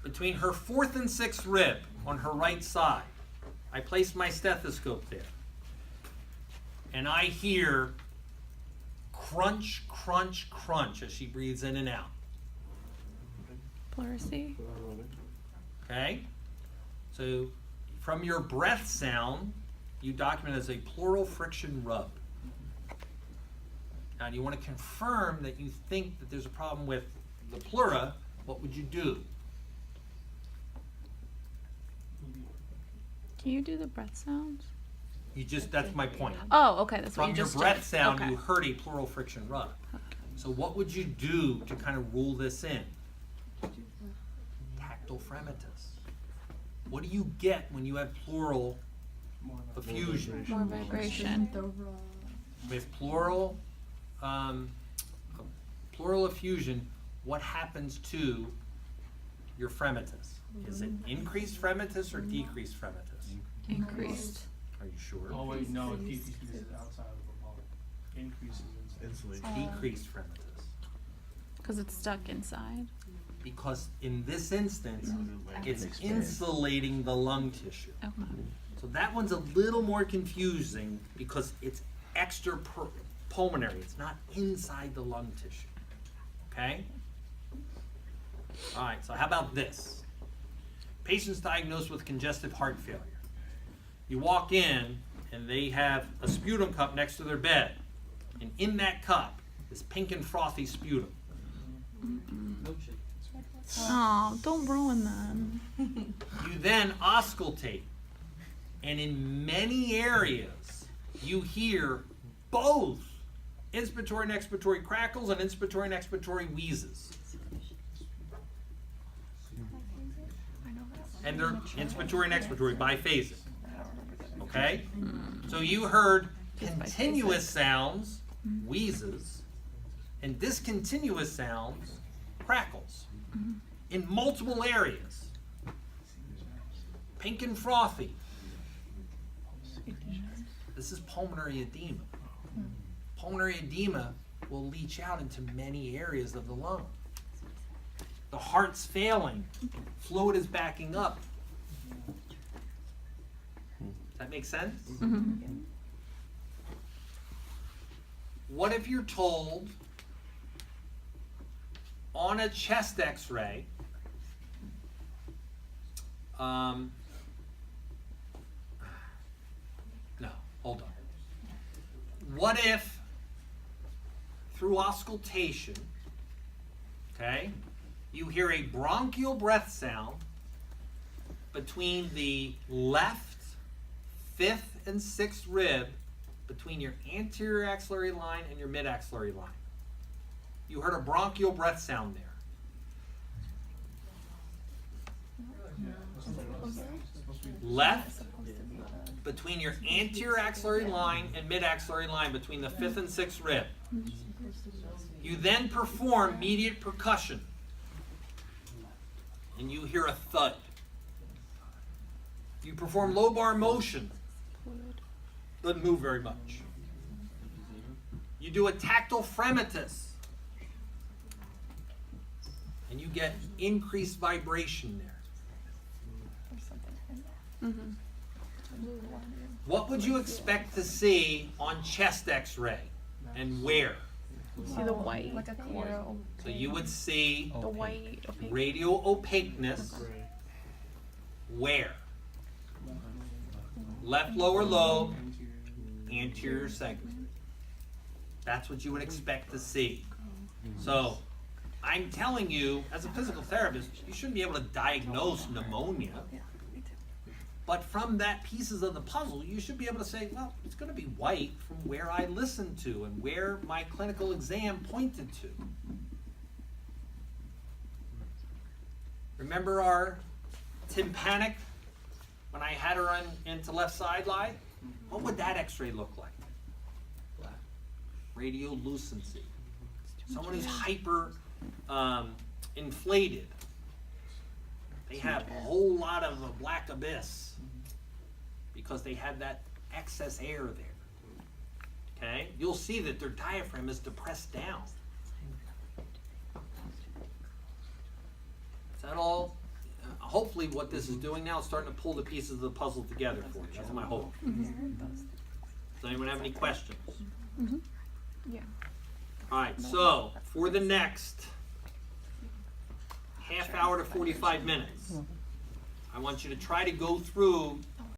between her 4th and 6th rib on her right side, I place my stethoscope there. And I hear crunch, crunch, crunch as she breathes in and out. Pleurisy. Okay? So from your breath sound, you document it as a pleural friction rub. Now, do you want to confirm that you think that there's a problem with the pleura? What would you do? Can you do the breath sounds? That's my point. Oh, okay, that's what From you your just breath did. sound, Okay. you heard a pleural friction rub. So what would you do to kind of rule this in? Tactile fremitus. What do you get when you have pleural effusion? More vibration. With pleural effusion, what happens to your fremitus? Is it increased fremitus or decreased fremitus? Increased. Are you sure? Oh wait, no, it decreases outside of the ball. Increases inside. Decreased fremitus. Because it's stuck inside. Because in this instance, it's insulating the lung tissue. Okay. So that one's a little more confusing because it's extra pulmonary. It's not inside the lung tissue. Okay? All right, so how about this? Patient's diagnosed with congestive heart failure. You walk in and they have a sputum cup next to their bed. And in that cup is pink and frothy sputum. Oh, don't ruin them. You then auscultate. And in many areas, you hear both inspiratory and expiratory crackles and inspiratory and expiratory wheezes. And they're inspiratory and expiratory biphasic. Okay? So you heard continuous sounds, wheezes, and discontinuous sounds, crackles, in multiple areas. Pink and frothy. This is pulmonary edema. Pulmonary edema will leach out into many areas of the lung. The heart's failing. Fluid is backing up. Does that make sense? What if you're told on a chest x-ray, no, hold on. What if through auscultation, okay, you hear a bronchial breath sound between the left, 5th, and 6th rib, between your anterior axillary line and your mid-axillary line. You heard a bronchial breath sound there. Left, between your anterior axillary line and mid-axillary line, between the 5th and 6th rib. You then perform mediate percussion. And you hear a thud. You perform lobar motion. Doesn't move very much. You do a tactile fremitus. And you get increased vibration there. What would you expect to see on chest x-ray? And where? See the white. Like a clear. So you would see The white. Opaque. radial opaqueness. Where? Left lower lobe, anterior segment. That's what you would expect to see. So I'm telling you, as a physical therapist, you shouldn't be able to diagnose pneumonia. But from that pieces of the puzzle, you should be able to say, well, it's going to be white from where I listened to and where my clinical exam pointed to. Remember our tympanic when I had her into left side lie? What would that x-ray look like? Radiolucency. Someone who's hyper inflated. They have a whole lot of a black abyss because they have that excess air there. Okay? You'll see that their diaphragm is depressed down. Is that all hopefully what this is doing now is starting to pull the pieces of the puzzle together for you. That's my hope. Does anyone have any questions? Yeah. Alright, so for the next half hour to 45 minutes, I want you to try to go through